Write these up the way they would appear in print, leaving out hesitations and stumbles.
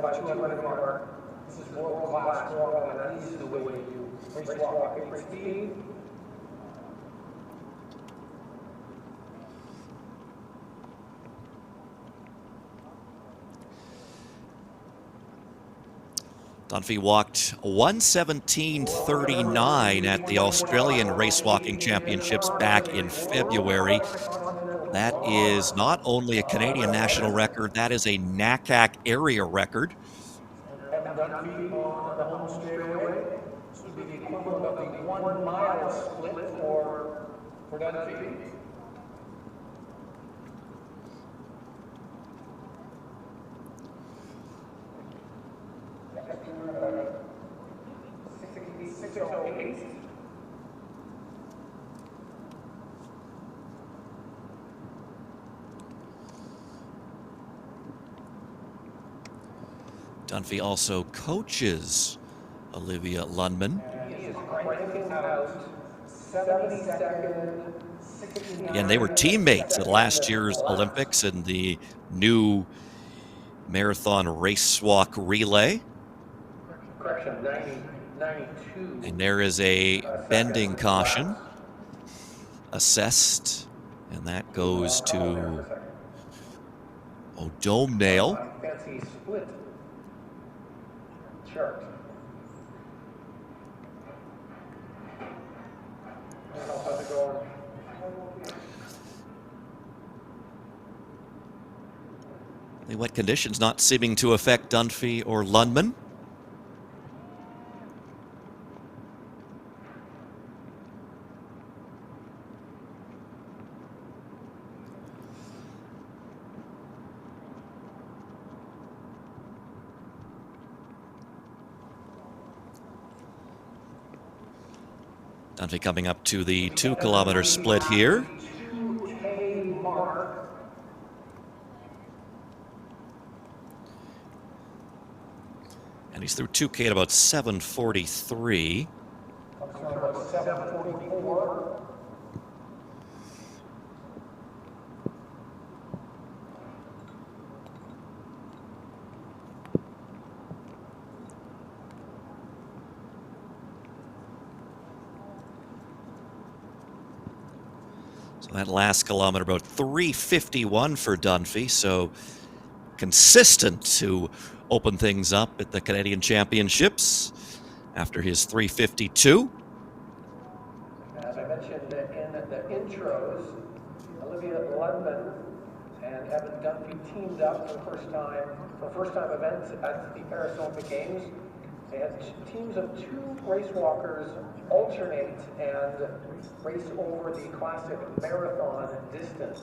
by 200 mark. This is world class, and this is the way you race walk at great speed. Dunphy walked 1:17:39 at the Australian Racewalking Championships back in February. That is not only a Canadian national record, that is a NACAC area record. Dunphy on the home straightaway. This would be the equivalent of the 1 mile split for Dunphy. Dunphy also coaches Olivia Lundman. Again, they were teammates at last year's Olympics in the new marathon race walk relay. And there is a bending caution assessed, and that goes to O'Domnale. The wet conditions not seeming to affect Dunphy or Lundman. Dunphy coming up to the 2 kilometer split here. And he's through 2K at about 7:43. So that last kilometer, about 3:51 for Dunphy. So consistent to open things up at the Canadian Championships after his 3:52. As I mentioned in the intros, Olivia Lundman and Evan Dunphy teamed up for the first time event at the Paris Olympic Games. They had teams of 2 race walkers alternate and race over the classic marathon distance.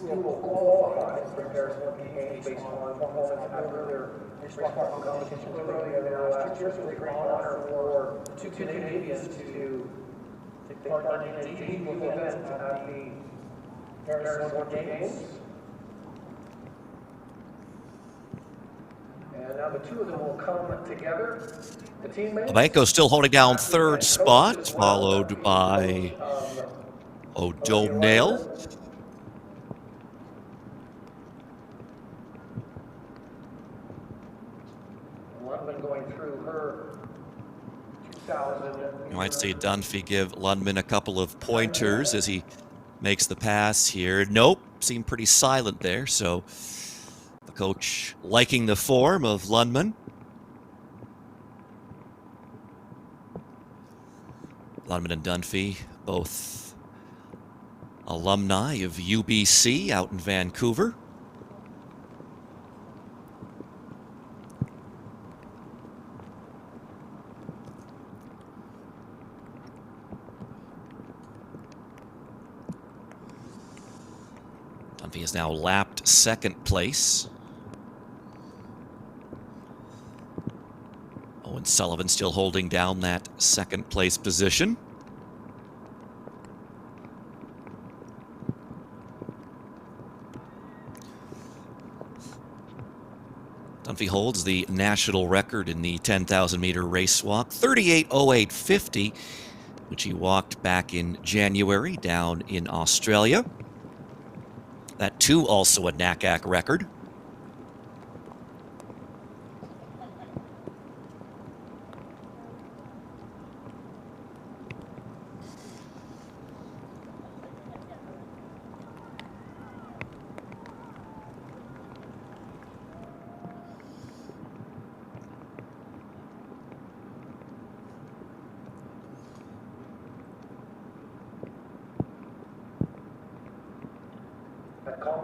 Will qualify for Paris Olympic Games based on performance at earlier race walking competitions earlier last year. So it's a great honor for 2 Canadians to take part in a debut event at the Paris Olympic Games. And now the 2 of them will come together. The teammates. Abanko still holding down 3rd spot, followed by O'Domnale. Going through her 2000. You might see Dunphy give Lundman a couple of pointers as he makes the pass here. Nope, seemed pretty silent there. So the coach liking the form of Lundman. Lundman and Dunphy, both alumni of UBC out in Vancouver. Dunphy has now lapped 2nd place. Owen Sullivan still holding down that 2nd place position. Dunphy holds the national record in the 10,000 meter race walk, 38:08:50, which he walked back in January down in Australia. That too also a NACAC record.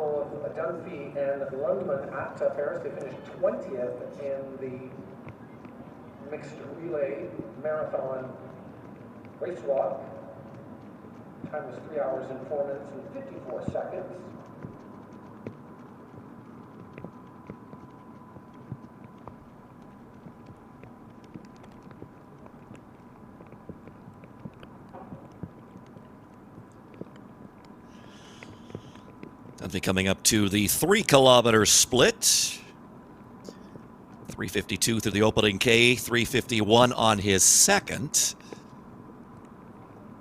couple of Dunphy and Lundman at Paris. They finished 20th in the mixed relay marathon race walk. Time was 3 hours and 4 minutes and 54 seconds. Dunphy coming up to the 3 kilometer split. 3:52 through the opening K, 3:51 on his second.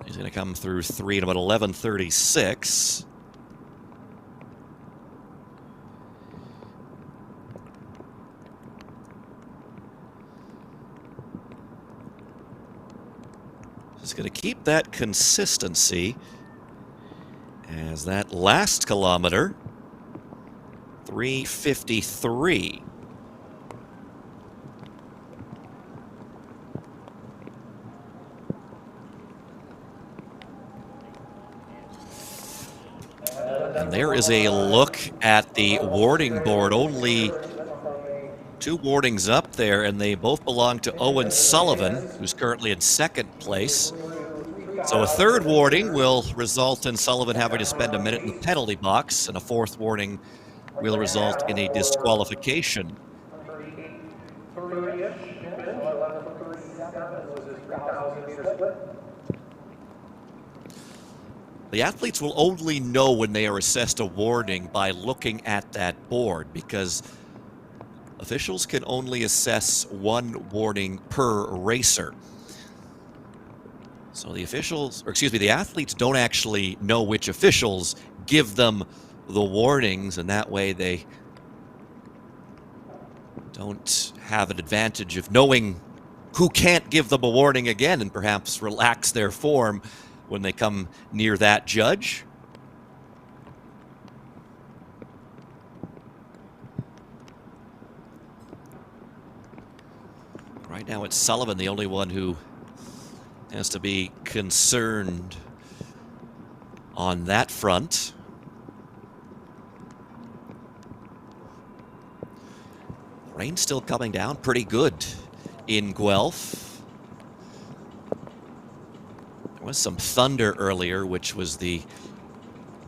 He's going to come through 3 in about 11:36. He's going to keep that consistency as that last kilometer, 3:53. And there is a look at the warning board. Only 2 warnings up there, and they both belong to Owen Sullivan, who's currently in second place. So a 3rd warning will result in Sullivan having to spend a minute in the penalty box, and a 4th warning will result in a disqualification. The athletes will only know when they are assessed a warning by looking at that board, because officials can only assess 1 warning per racer. So the athletes don't actually know which officials give them the warnings, and that way they don't have an advantage of knowing who can't give them a warning again and perhaps relax their form when they come near that judge. Right now it's Sullivan, the only one who has to be concerned on that front. Rain still coming down pretty good in Guelph. There was some thunder earlier, which was the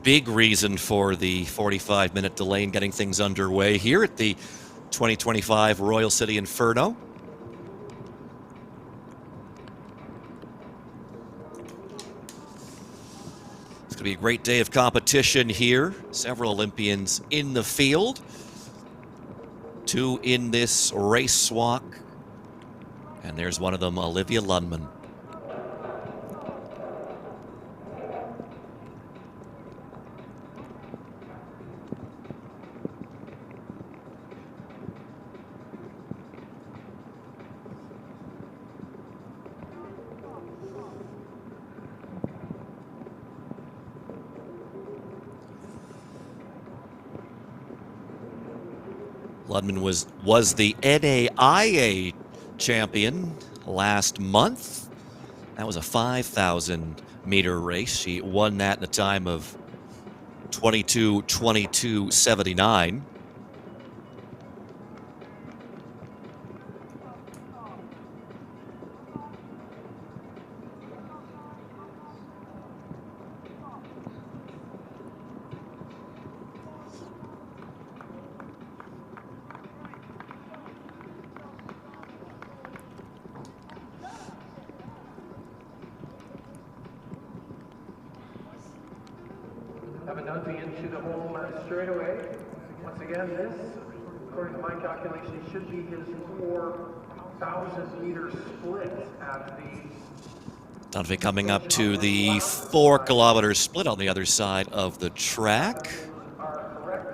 big reason for the 45-minute delay in getting things underway here at the 2025 Royal City Inferno. It's going to be a great day of competition here. Several Olympians in the field. 2 in this race walk. And there's one of them, Olivia Lundman. Lundman was the NAIA champion last month. That was a 5,000 meter race. She won that in a time of 22:22:79. Evan Dunphy into the home straightaway. Once again, this, according to my calculations, should be his 4,000 meter split at the... Dunphy coming up to the 4 kilometer split on the other side of the track. Are correct.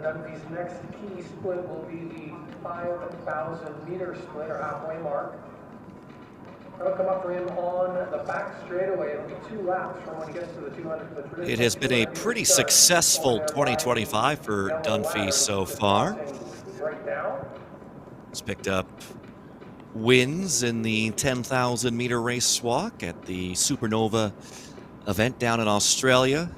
Dunphy's next key split will be the 5,000-meter split, or halfway mark. It'll come up for him on the back straightaway. It'll be 2 laps from when he gets to the 200. It has been a pretty successful 2025 for Dunphy so far. He's picked up wins in the 10,000-meter race walk at the Supernova event down in Australia.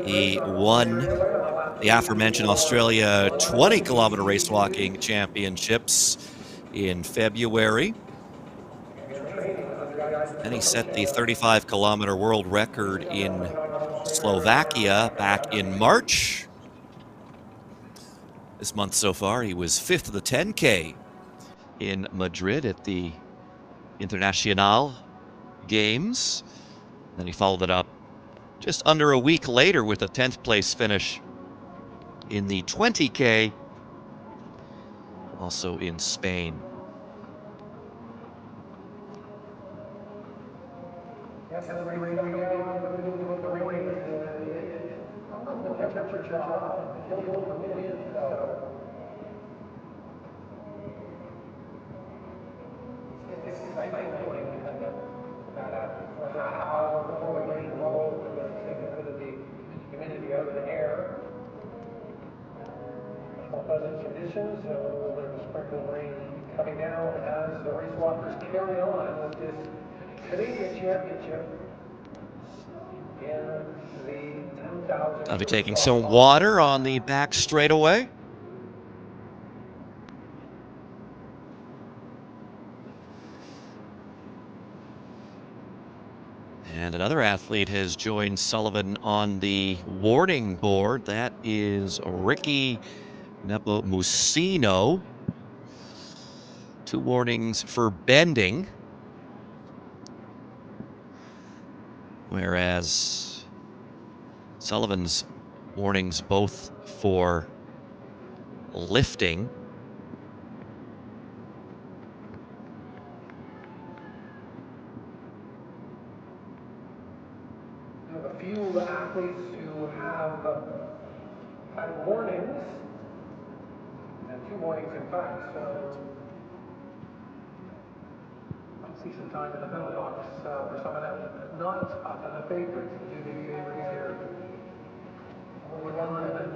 He won the aforementioned Australia 20-kilometer race walking championships in February. Then he set the 35-kilometer world record in Slovakia back in March. This month so far, he was 5th of the 10K in Madrid at the Internacional Games. Then he followed it up just under a week later with a 10th place finish in the 20K, also in Spain. Humidity out of the air. Pleasant conditions, a little bit of a sprinkle of rain coming down as the race walkers carry on with this Canadian Championship in the 10,000. I'll be taking some water on the back straightaway. And another athlete has joined Sullivan on the warning board. That is Ricky Nepomuceno. 2 warnings for bending, whereas Sullivan's warnings both for lifting. A few athletes who have had warnings, and 2 warnings in fact, so I'll see some time in the penalty box for some of them. Not the favorites, the 2 big favorites here. Only one and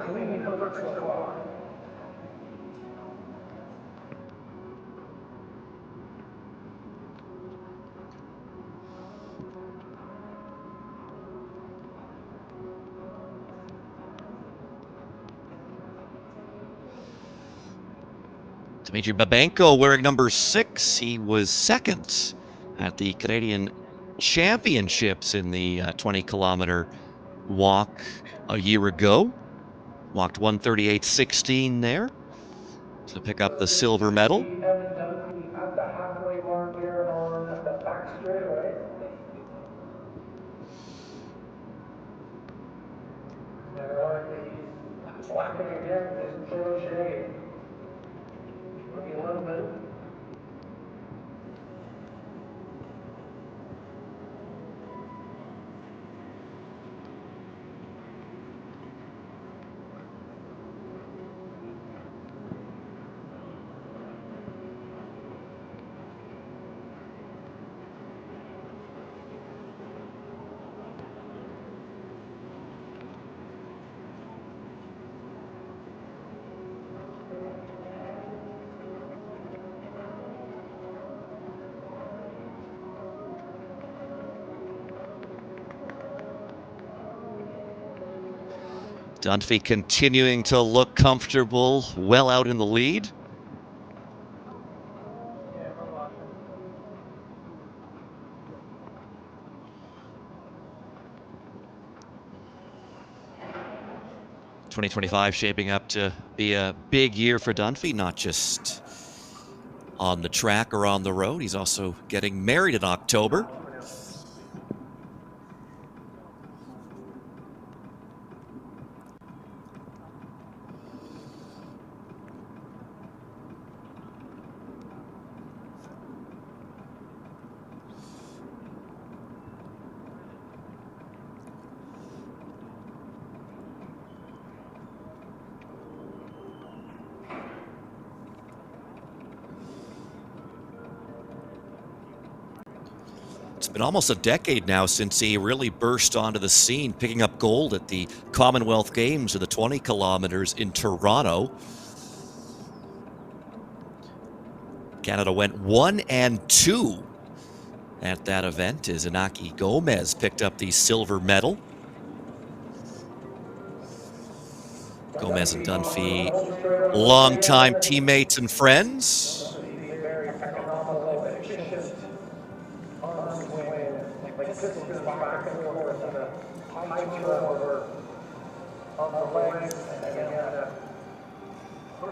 clean for so far. Dmitry Babenko wearing number 6. He was 2nd at the Canadian Championships in the 20-kilometer walk a year ago. Walked 1:38.16 there to pick up the silver medal. At the halfway mark here on the back straightaway. Slapping again his protege, Ricky Lundman. Dunphy continuing to look comfortable, well out in the lead. '25 shaping up to be a big year for Dunphy, not just on the track or on the road. He's also getting married in October. It's been almost a decade now since he really burst onto the scene, picking up gold at the Commonwealth Games of the 20 kilometers in Toronto. Canada went 1 and 2 at that event as Inaki Gomez picked up the silver medal. Gomez and Dunphy, longtime teammates and friends.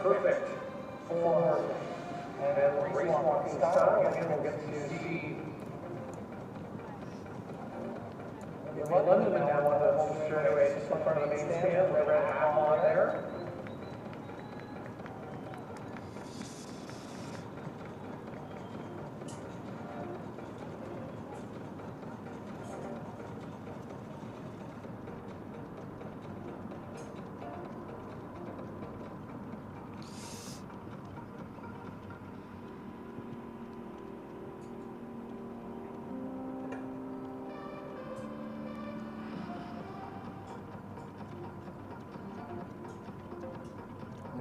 Perfect form and race walking style, and we'll get to see London now on the home straightaway, just in front of the main stand, the red half on there.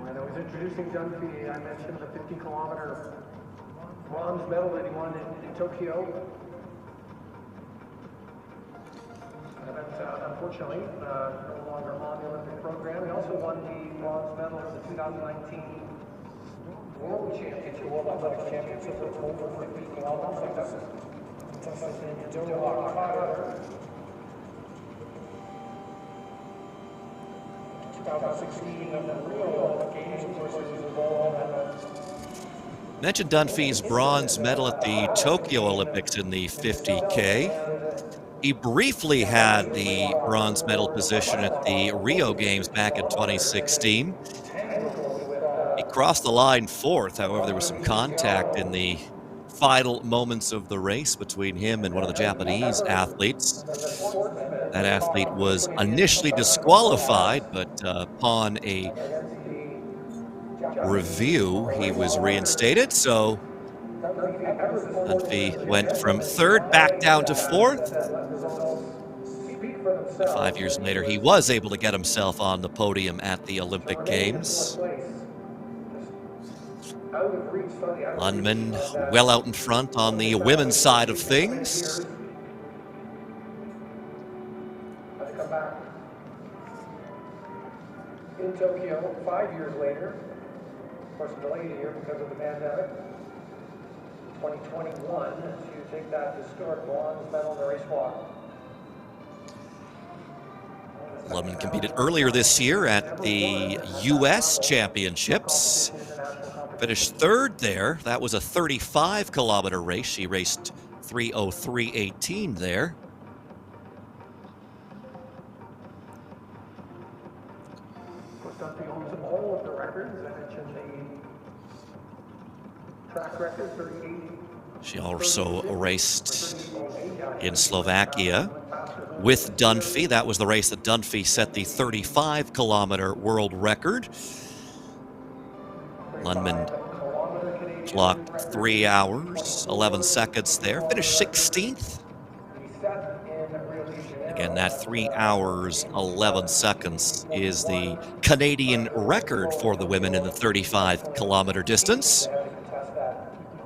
When I was introducing Dunphy, I mentioned the 50-kilometer bronze medal that he won in Tokyo. But unfortunately, no longer on the Olympic program. He also won the bronze medal at the 2019 World Championship, World Athletic Championship over 50 kilometers. That's in Doha, Qatar. 2016 of the Rio Games, of course, was involved in that. Mentioned Dunphy's bronze medal at the Tokyo Olympics in the 50K. He briefly had the bronze medal position at the Rio Games back in 2016. He crossed the line fourth. However, there was some contact in the final moments of the race between him and one of the Japanese athletes. That athlete was initially disqualified, but upon a review, he was reinstated. So Dunphy went from third back down to fourth. 5 years later, he was able to get himself on the podium at the Olympic Games. Lundman well out in front on the women's side of things. In Tokyo, 5 years later, of course, delayed a year because of the pandemic, 2021, to take that historic bronze medal in the race walk. Lundman competed earlier this year at the U.S. Championships. Finished third there. That was a 35-kilometer race. She raced 3:03:18 there. Dunphy owns all of the records. I mentioned the track record, 38. She also raced in Slovakia with Dunphy. That was the race that Dunphy set the 35-kilometer world record. Lundman clocked 3 hours, 11 seconds there. Finished 16th. Again, that 3 hours, 11 seconds is the Canadian record for the women in the 35-kilometer distance.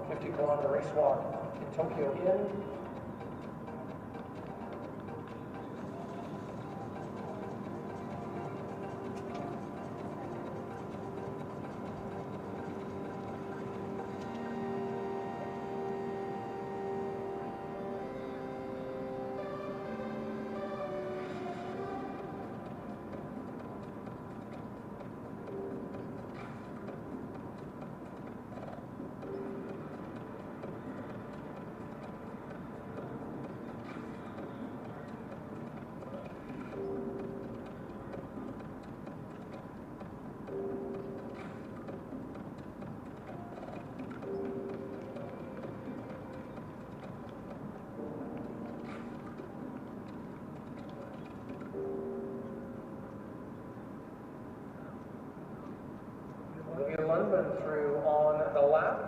50-kilometer race walk in Tokyo in. Lundman through on the lap.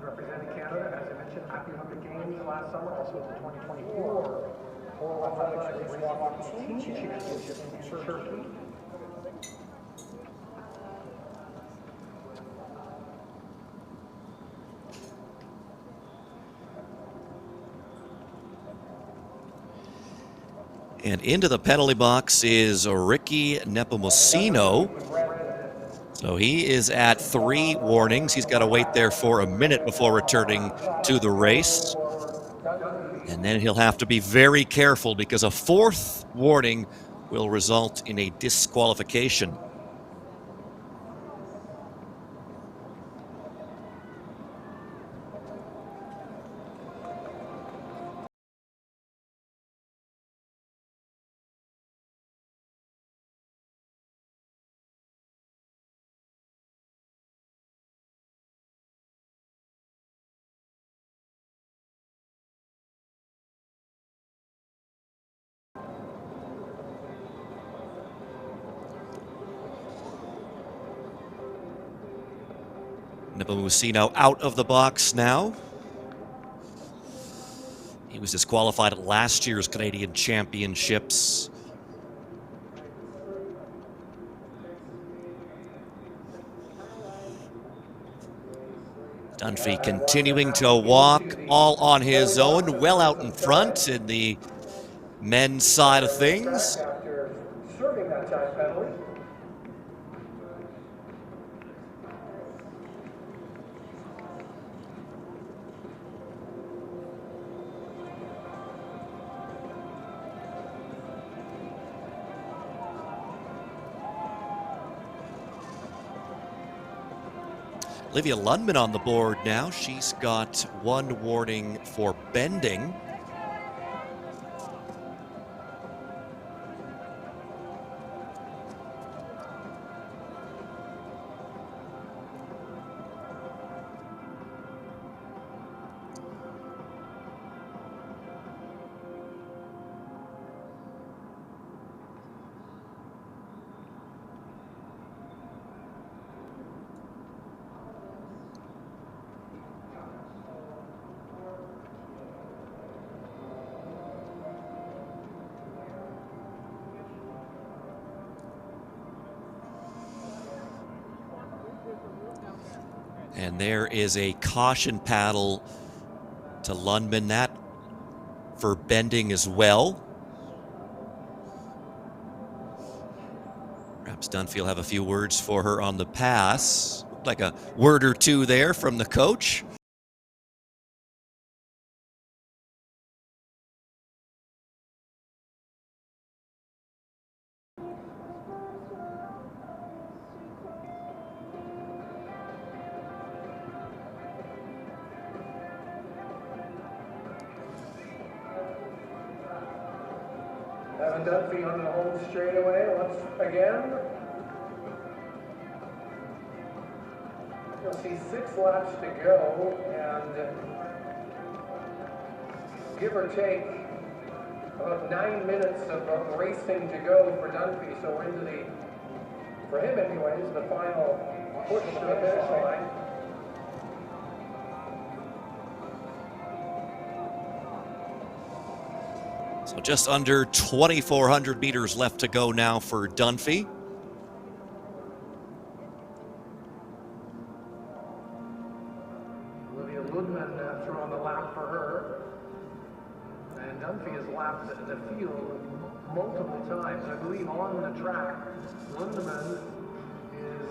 representing Canada, as I mentioned, at the Olympic Games last summer, also at the 2024 World Athletics Race Walking Team Championship in Turkey. And into the penalty box is Ricky Nepomuceno. So he is at 3 warnings. He's got to wait there for a minute before returning to the race. And then he'll have to be very careful because a 4th warning will result in a disqualification. Nepomuceno out of the box now. He was disqualified at last year's Canadian Championships. Dunphy continuing to walk all on his own, well out in front in the men's side of things. After serving that time penalty. Olivia Lundman on the board now. She's got 1 warning for bending. And there is a caution paddle to Lundman, that for bending as well. Perhaps Dunphy will have a few words for her on the pass. Like a word or two there from the coach. Evan Dunphy on the home straightaway once again. You'll see 6 laps to go, and give or take about 9 minutes of racing to go for Dunphy. So we're into the, for him anyways, the final push to the finish line. So just under 2,400 meters left to go now for Dunphy. Olivia Lundman threw on the lap for her. And Dunphy has lapped the field multiple times. I believe on the track, Lundman is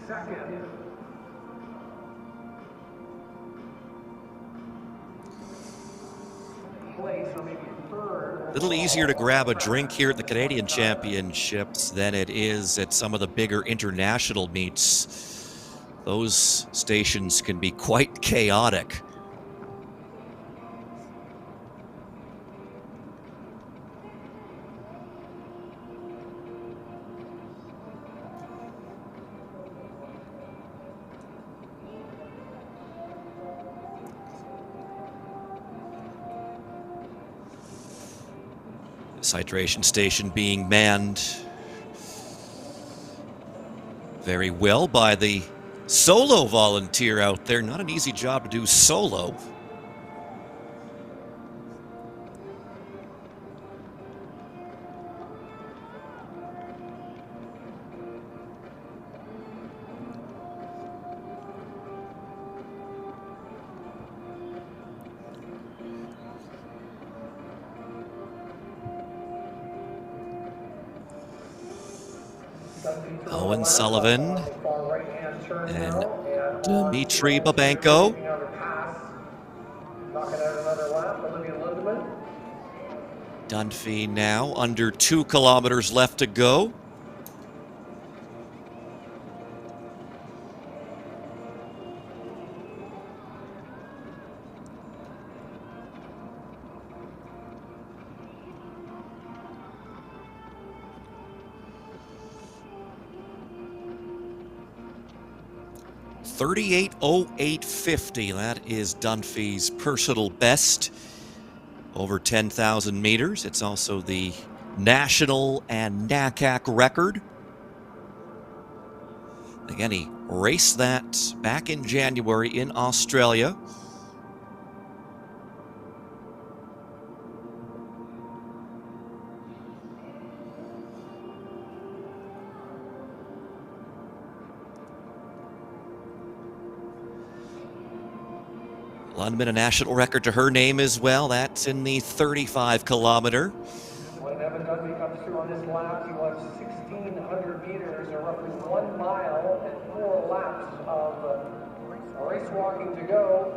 2nd. Place, or maybe 3rd. A little easier to grab a drink here at the Canadian Championships than it is at some of the bigger international meets. Those stations can be quite chaotic. This hydration station being manned very well by the solo volunteer out there. Not an easy job to do solo. Owen Sullivan and Dmitry Babenko. Dunphy now under 2 kilometers left to go. .38:08:50. That is Dunphy's personal best over 10,000 meters. It's also the national and NACAC record. Again, he raced that back in January in Australia. Lundman, a national record to her name as well. That's in the 35 kilometer. When Evan Dunphy comes through on this lap, he was 1,600 meters, or roughly 1 mile and 4 laps of race walking to go.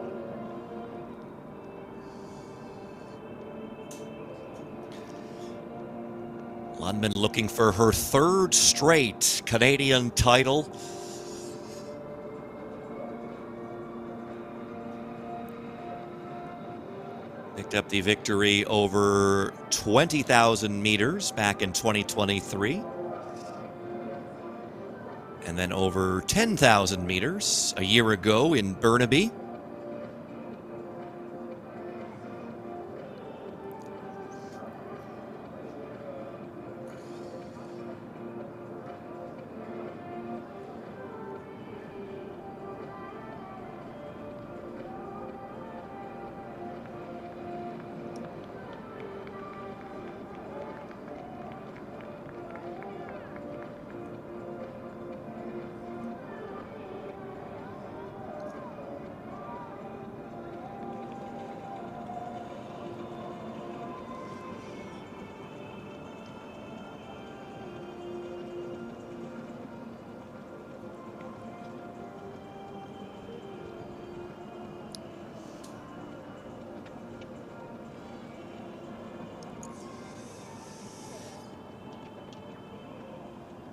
Lundman looking for her 3rd straight Canadian title. Picked up the victory over 20,000 meters back in 2023. And then over 10,000 meters a year ago in Burnaby.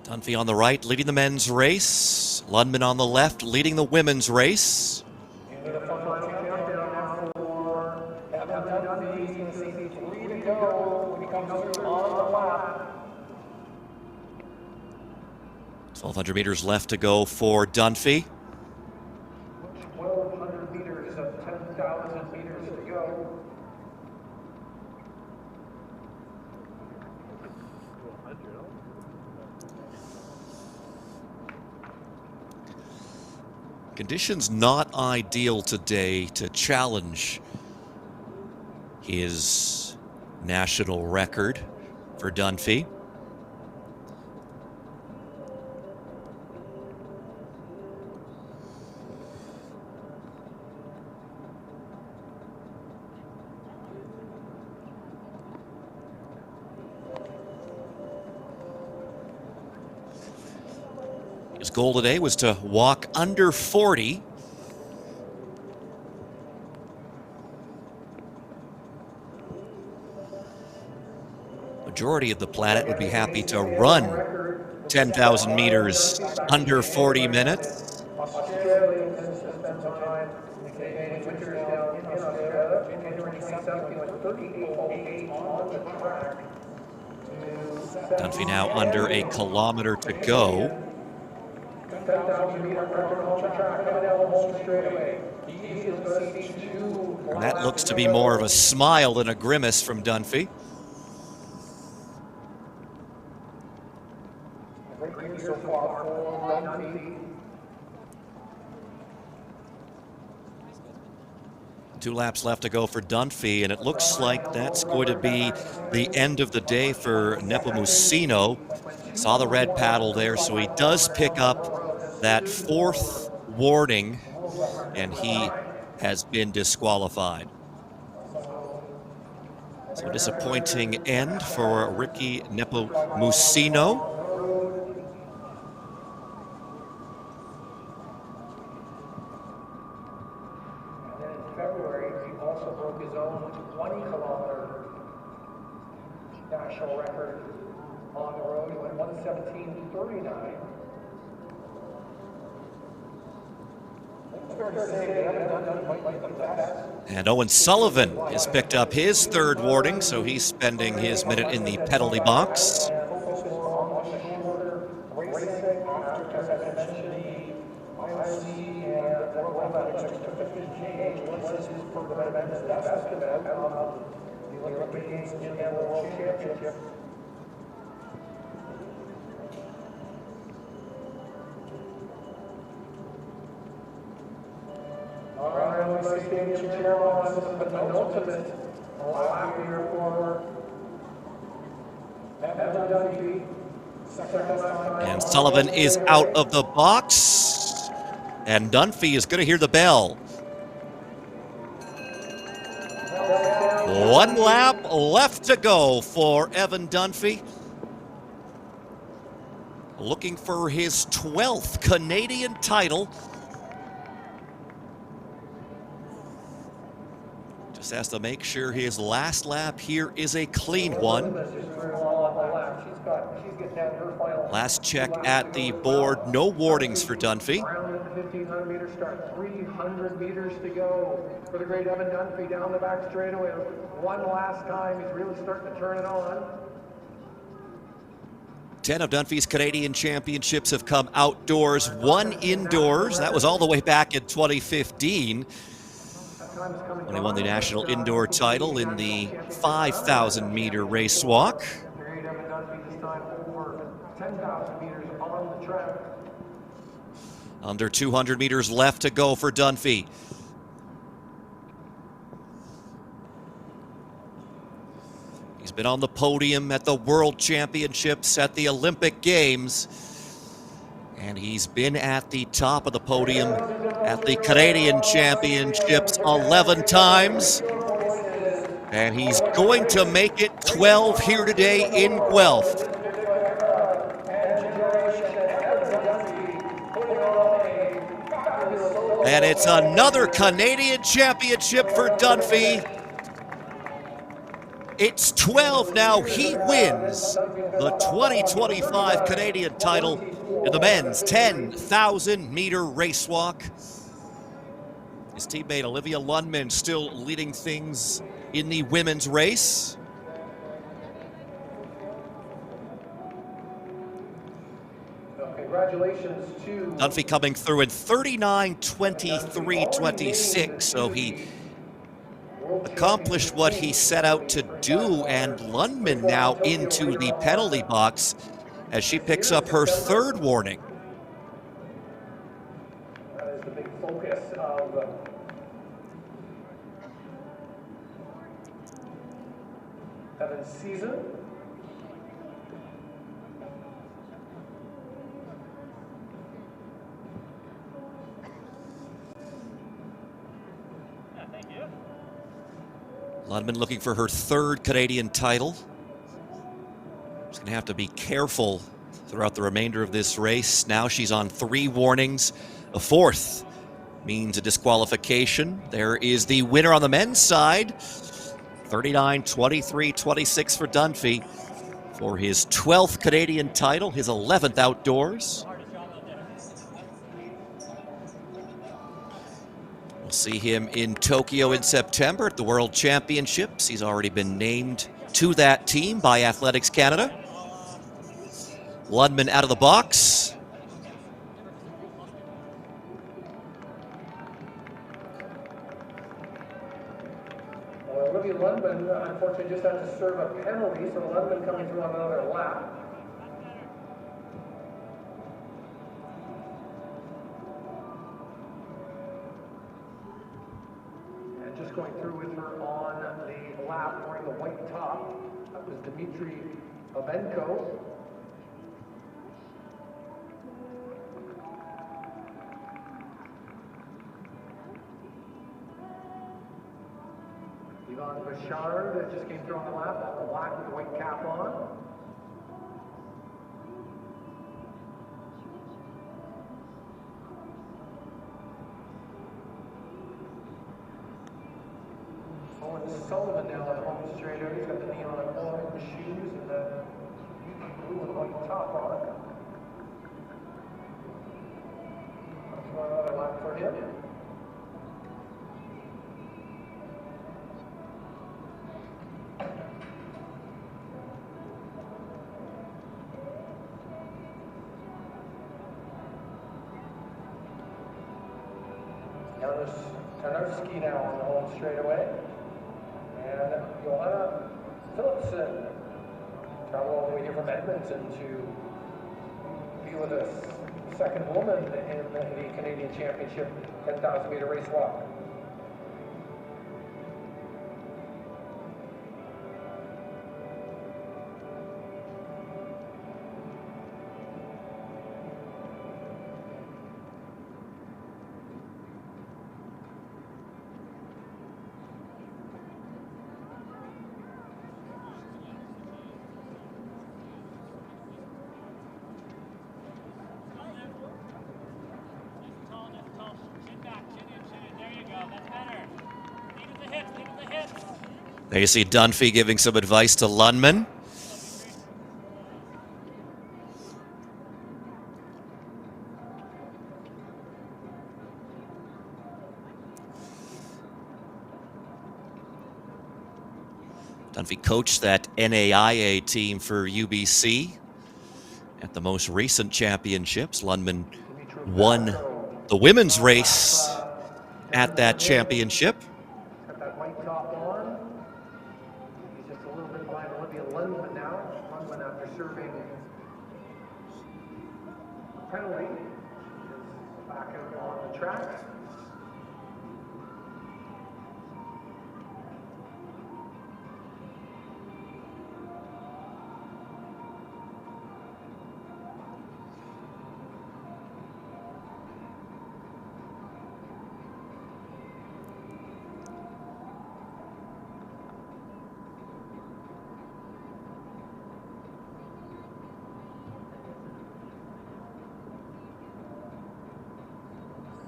Dunphy on the right, leading the men's race. Lundman on the left, leading the women's race. Into the final countdown for Evan Dunphy. 3 to go when he comes through on the lap. 1,200 meters left to go for Dunphy. 1,200 meters of 10,000 meters to go. Conditions not ideal today to challenge his national record for Dunphy. His goal today was to walk under 40. Majority of the planet would be happy to run 10,000 meters under 40 minutes. Australia has spent some time in winters down in Australia. January 27th, he went 38:08 on the track. Dunphy now under a kilometer to go. 10,000 meter record on the track coming down the home straightaway. He is going to see 2. And that looks to be more of a smile than a grimace from Dunphy. Great year so far for Dunphy. 2 laps left to go for Dunphy, and it looks like that's going to be the end of the day for Nepomuceno. Saw the red paddle there, so he does pick up that 4th warning, and he has been disqualified. So a disappointing end for Ricky Nepomuceno. His own 20-kilometer national record on the road. He went 1:17:39. And Owen Sullivan has picked up his 3rd warning, so he's spending his minute in the penalty box. And Sullivan is out of the box, and Dunphy is going to hear the bell. 1 lap left to go for Evan Dunphy, looking for his 12th Canadian title. Just has to make sure his last lap here is a clean one. Last check at the board, no warnings for Dunphy. 1,500-meter start, 300 meters to go for the great Evan Dunphy down the back straightaway. One last time, he's really starting to turn it on. 10 of Dunphy's Canadian championships have come outdoors, 1 indoors. That was all the way back in 2015. When he won the national indoor title in the 5,000-meter race walk. Under 200 meters left to go for Dunphy. He's been on the podium at the World Championships, at the Olympic Games, and he's been at the top of the podium at the Canadian Championships 11 times. And he's going to make it 12 here today in Guelph. And it's another Canadian championship for Dunphy. It's 12 now. He wins the 2025 Canadian title in the men's 10,000-meter race walk. His teammate Olivia Lundman still leading things in the women's race. Congratulations to Dunphy coming through in 39:23:26, so he accomplished what he set out to do, and Lundman now into the penalty box as she picks up her 3rd warning. That is the big focus of Evan's season. Lundman looking for her 3rd Canadian title. She's going to have to be careful throughout the remainder of this race. Now she's on 3 warnings. A 4th means a disqualification. There is the winner on the men's side. 39:23:26 for Dunphy for his 12th Canadian title, his 11th outdoors. We'll see him in Tokyo in September at the World Championships. He's already been named to that team by Athletics Canada. Lundman out of the box. Olivia Lundman, unfortunately, just had to serve a penalty, so Lundman coming through on another lap. just going through with her on the lap wearing the white top. That was Dmitry Ovenko. Yvonne Bouchard just came through on the lap, all black with the white cap on. Owen Sullivan now on home straight out. He's got the neon orange shoes and the blue and white top on. That's another lap for him. Janusz Tarnowski now on the home straightaway. And Johanna Philipson traveled all the way here from Edmonton to be with us. Second woman in the Canadian Championship 10,000 meter race walk. There you see Dunphy giving some advice to Lundman. Dunphy coached that NAIA team for UBC at the most recent championships. Lundman won the women's race at that championship. Got that white top on. He's just a little bit behind Olivia Lundman now. Lundman, after serving a penalty, is back out on the track.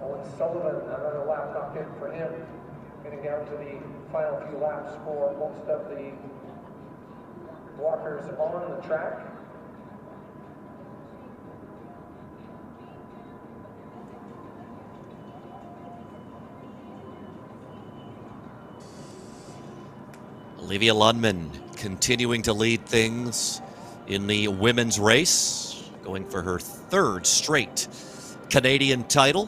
Owen Sullivan, another lap knocked in for him, getting down to the final few laps for most of the walkers on the track. Olivia Lundman continuing to lead things in the women's race, going for her third straight Canadian title.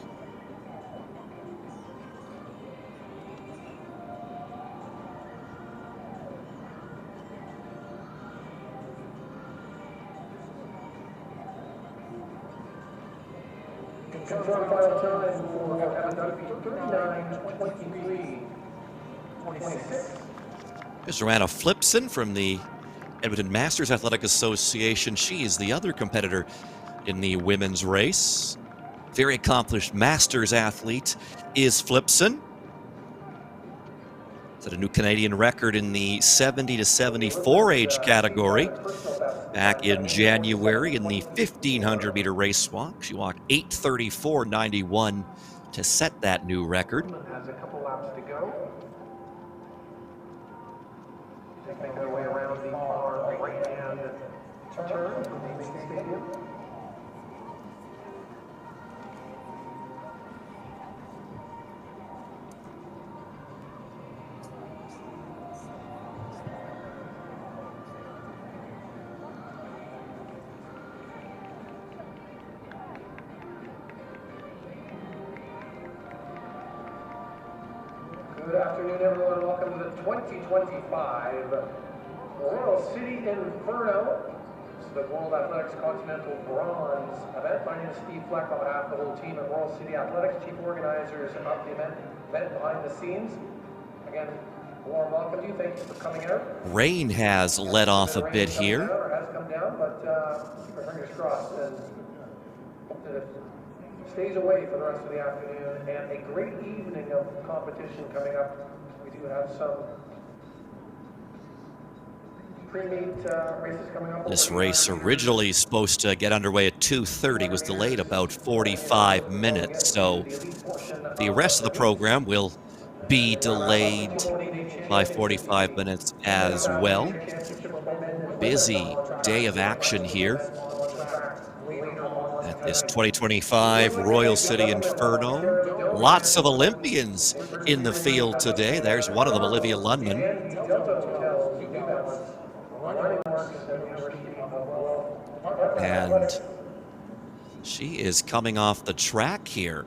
Confirmed final time for Evan Dunphy, 39:23.26. Here's Joanna Flipson from the Edmonton Masters Athletic Association. She is the other competitor in the women's race. Very accomplished Masters athlete is Flipson. Set a new Canadian record in the 70 to 74 age category back in January in the 1,500 meter race walk. She walked 8:34.91 to set that new record. Has a couple laps to go. Making their way around the far right-hand turn from the main stadium. Good afternoon, everyone. Welcome to the 2025 Royal City Inferno. This is the World Athletics Continental Bronze event. My name is Steve Fleck on behalf of the whole team at Royal City Athletics, chief organizers of the event behind the scenes. Again, warm welcome to you. Thank you for coming out. Rain has let off a bit here. Has come down, but keep our fingers crossed and hope that it stays away for the rest of the afternoon. And a great evening of competition coming up. We do have some pre-meet races coming up. This race originally supposed to get underway at 2:30, was delayed about 45 minutes, so the rest of the program will be delayed by 45 minutes as well. Busy day of action here at this 2025 Royal City Inferno. Lots of Olympians in the field today. There's one of them, Olivia Lundman. And she is coming off the track here.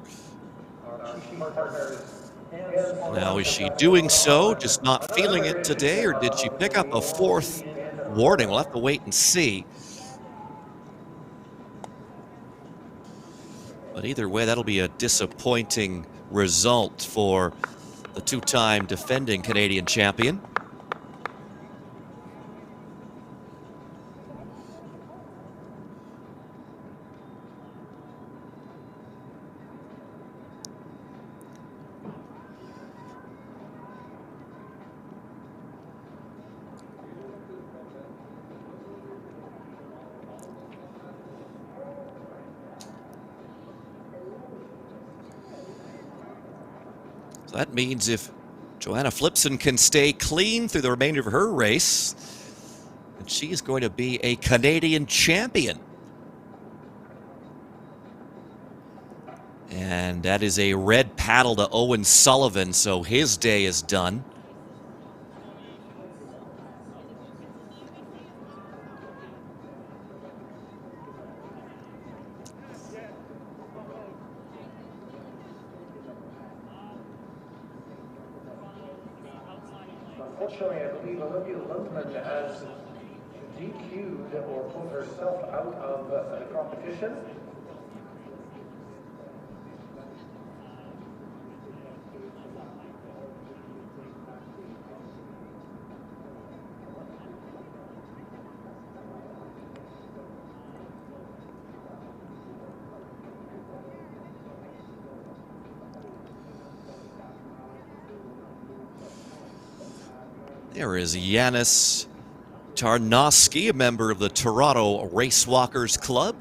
Now, is she doing so, just not feeling it today, or did she pick up a fourth warning? We'll have to wait and see. But either way, that'll be a disappointing result for the two-time defending Canadian champion. So that means if Joanna Flipson can stay clean through the remainder of her race, then she is going to be a Canadian champion. And that is a red paddle to Owen Sullivan, so his day is done. Unfortunately, I believe Olivia Lundman has DQ'd or pulled herself out of the competition. There is Yanis Tarnowski, a member of the Toronto Racewalkers Club.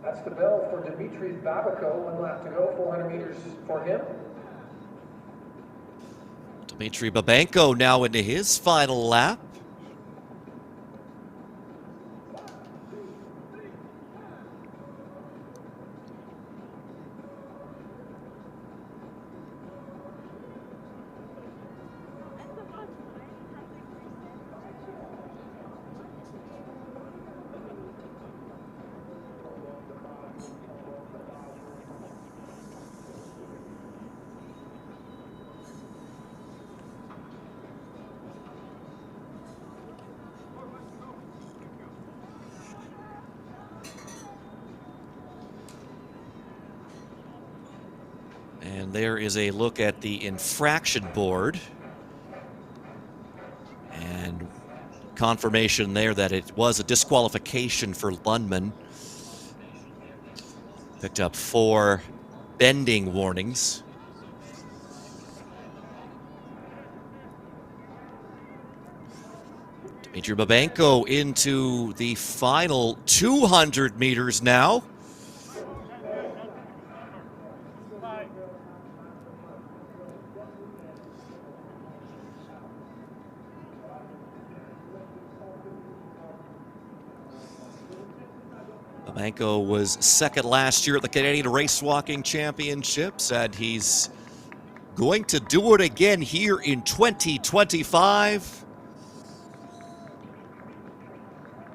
That's the bell for Dmitry Babiko. 1 lap to go, 400 meters for him. Dmitry Babenko now into his final lap. And there is a look at the infraction board. And confirmation there that it was a disqualification for Lundman. Picked up 4 bending warnings. Dmitry Babenko into the final 200 meters now. Babenko was second last year at the Canadian Racewalking Championships, and he's going to do it again here in 2025.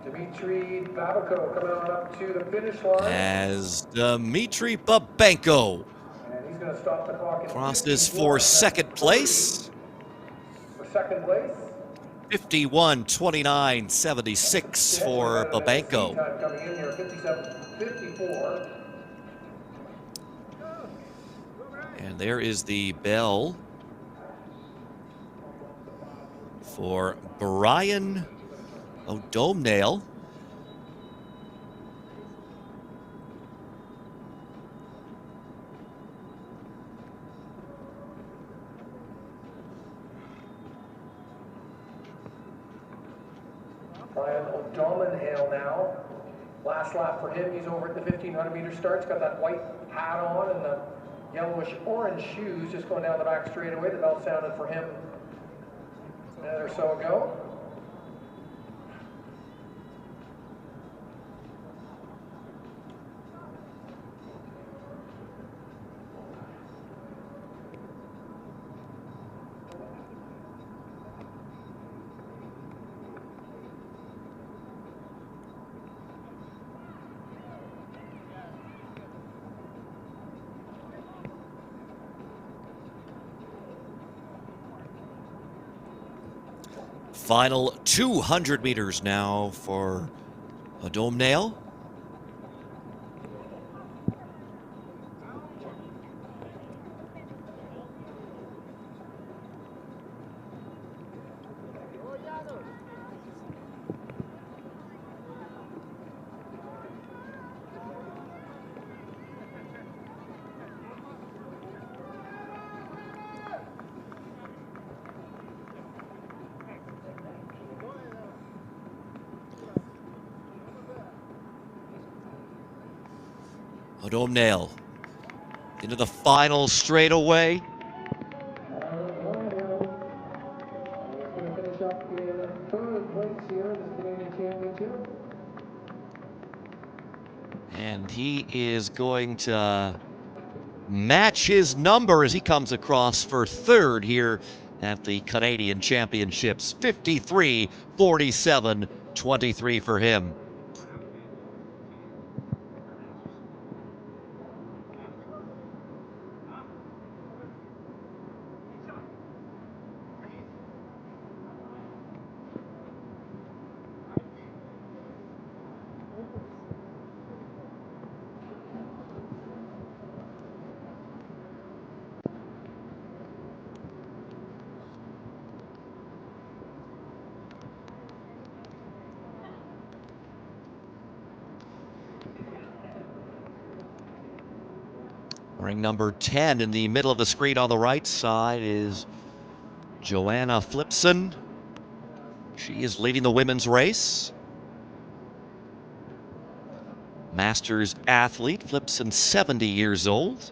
Dmitry Babako coming on up to the finish line. As Dmitry Babenko And he's going to stop the clock in crosses 51 for second place. For second place. 51:29.76 for Babenko. Time coming in here, 57:54. And there is the bell for Brian O'Domnail. Brian O'Domnail now. Last lap for him. He's over at the 1,500-meter start. He's got that white hat on and the yellowish-orange shoes just going down the back straightaway. The bell sounded for him a minute or so ago. Final 200 meters now for O'Domnail. O'Domnail into the final straightaway. And he is going to match his number as he comes across for third here at the Canadian Championships. 53:47.23 for him. Ring number 10 in the middle of the screen on the right side is Joanna Flipson. She is leading the women's race. Masters athlete, Flipson 70 years old.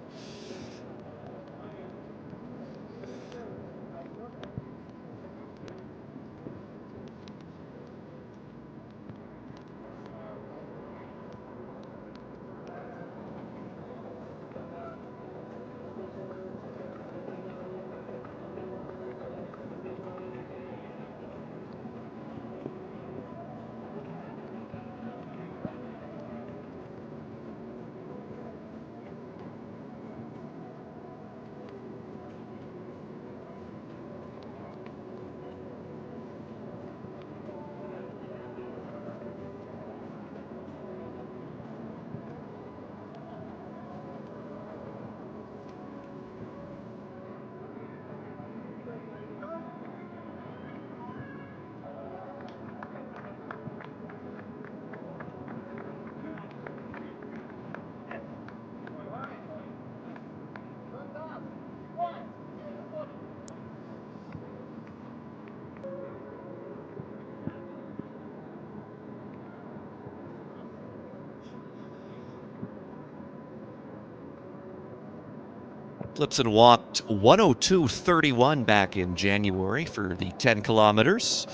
Flipson walked 1:02:31 back in January for the 10 kilometers.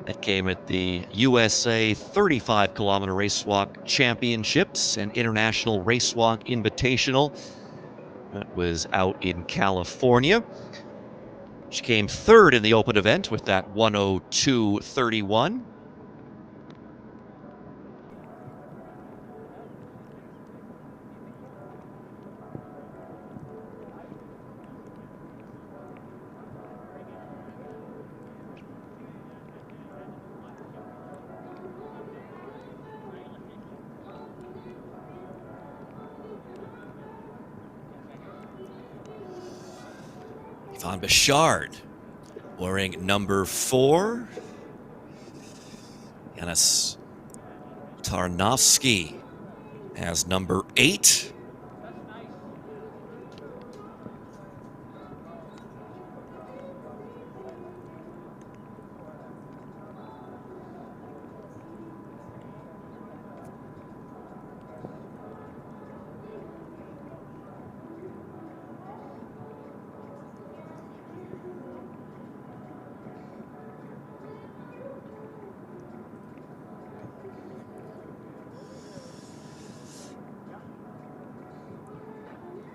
That came at the USA 35-kilometer Race Walk Championships and International Race Walk Invitational That was out in California. She came third in the open event with that 102.31. Yvonne Bichard wearing number 4. Yanis Tarnowski has number 8.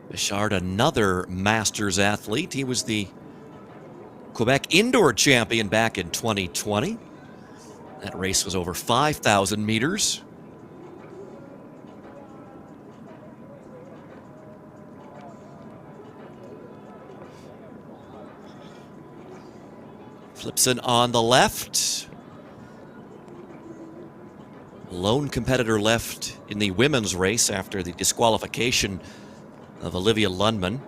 Bichard, another Masters athlete. He was the Quebec indoor champion back in 2020. That race was over 5,000 meters. Flipson on the left. Lone competitor left in the women's race after the disqualification of Olivia Lundman.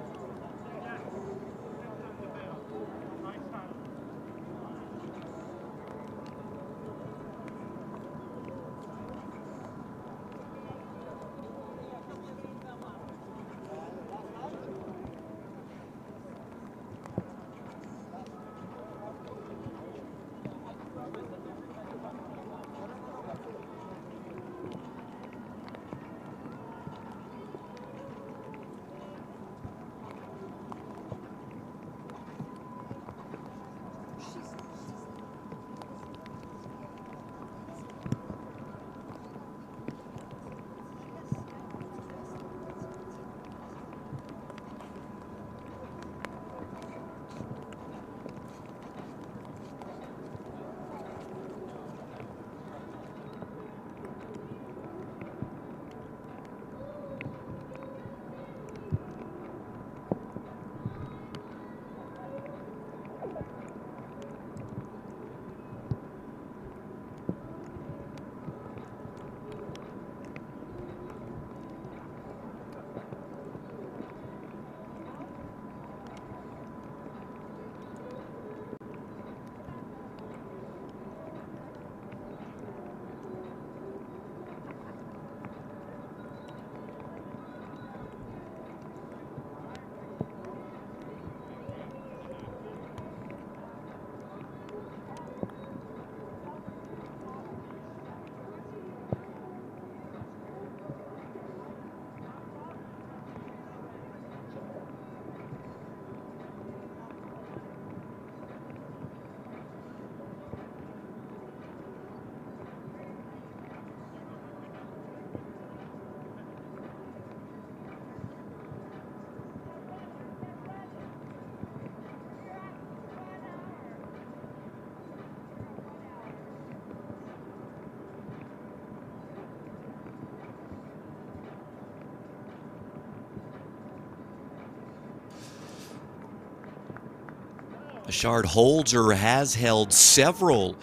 Bichard holds or has held several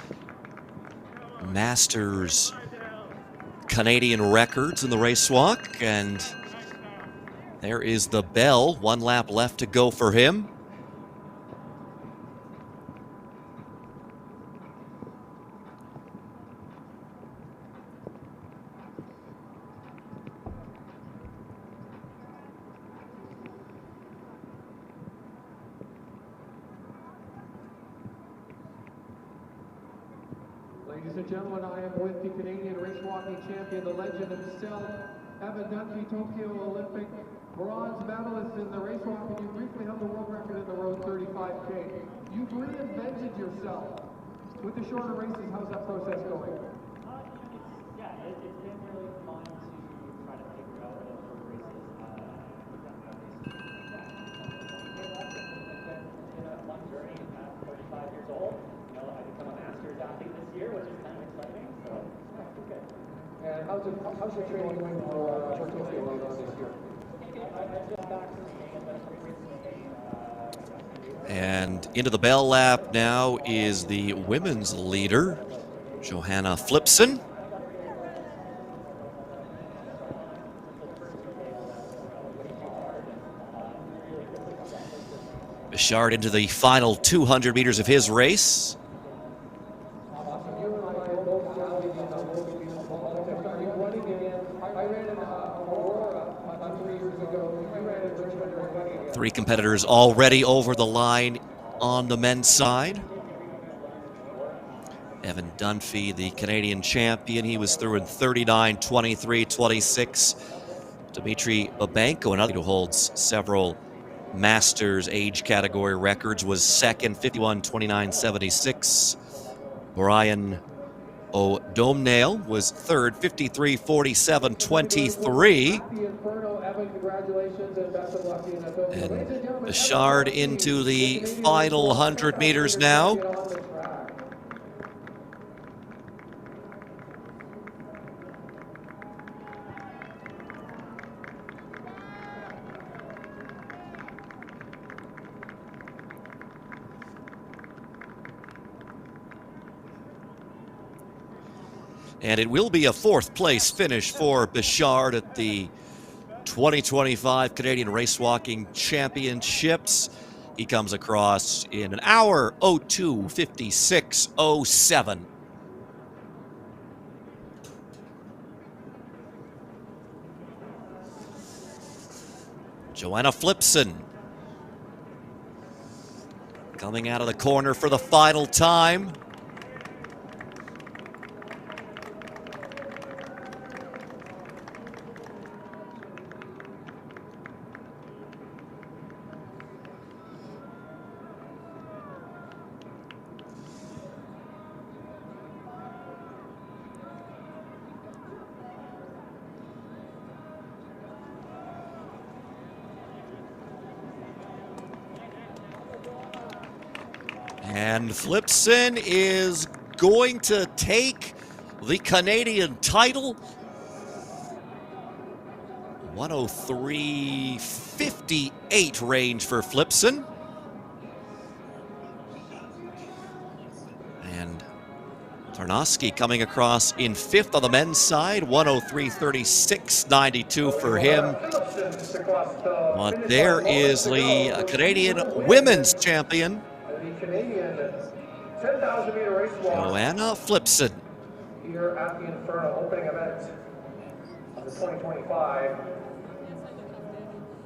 Masters Canadian records in the race walk, and there is the bell. 1 lap left to go for him. Ladies and gentlemen, I am with the Canadian race walking champion, the legend himself, Evan Dunphy, Tokyo Olympic bronze medalist in the race walking. You briefly held the world record in the road 35K. You've reinvented yourself with the shorter races. How's that process going? It's been really fun to try to figure out the shorter races. And how's your training going for Tokyo this year? And into the bell lap now is the women's leader, Johanna Flipson. Bichard into the final 200 meters of his race. Three competitors already over the line on the men's side. Evan Dunphy, the Canadian champion, he was through in 39, 23, 26. Dmitry Babenko, another who holds several Masters age category records, was second, 51, 29, 76. Brian O'Domnale was third, 53, 47, 23. And Bichard into the final 100 meters now. And it will be a fourth place finish for Bichard at the 2025 Canadian Race Walking Championships. He comes across in an hour 02:56:07. Johanna Flipson coming out of the corner for the final time. And Flipson is going to take the Canadian title. 103.58 range for Flipson. And Tarnowski coming across in fifth on the men's side. 103.36.92 for him. But there is the Canadian women's champion, Canadian 10,000 meter race walk. Johanna Flipson. Here at the Inferno opening event of the 2025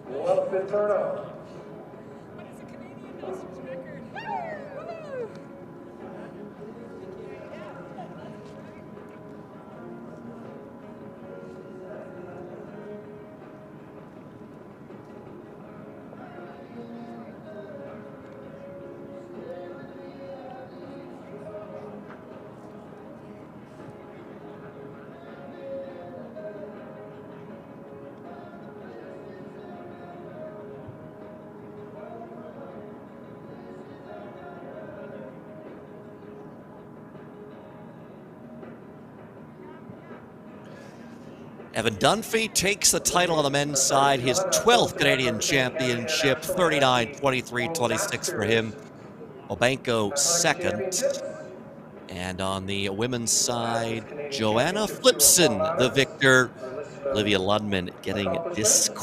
World of Inferno. Evan Dunphy takes the title on the men's side, his 12th Canadian championship, 39, 23, 26 for him. Babenko second. And on the women's side, Johanna Flipson, the victor. Olivia Lundman getting disqualified.